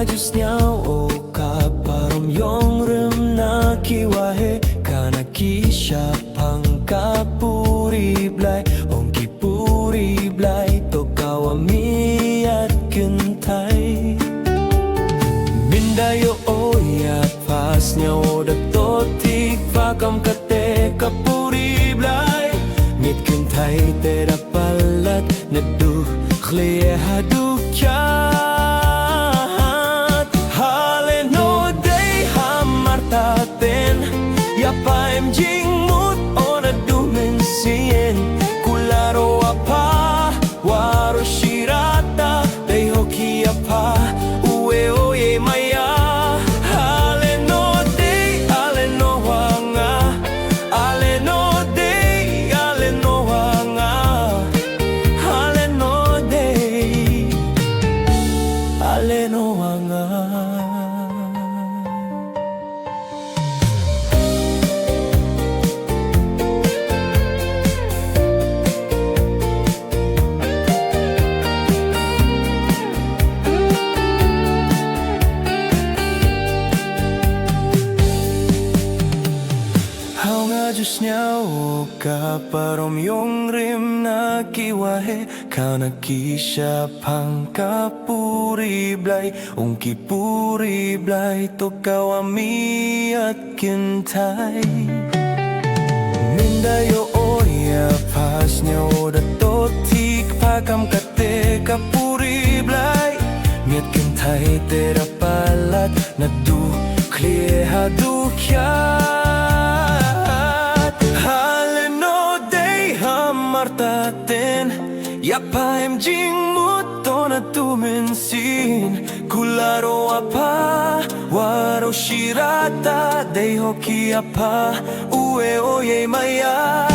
Diyos niya o kaparom yung rem na kiwahe Kana kisha pangkapuri blay Ong kipuri blay To kawami at kintay Diyos niya o kaparom yung rim na kiwahe Kana kisha pangkapuri blay Ong kipuri blay To kawami at kintay Mindayo o ya pas niya o datotik Pakam kate kapuri blay Miat kintay tera palat Na du kliha dukyat Martaten Yapaem jing muto na tumensin Kularo apa Waro shirata Deiho ki apa Ue oye maya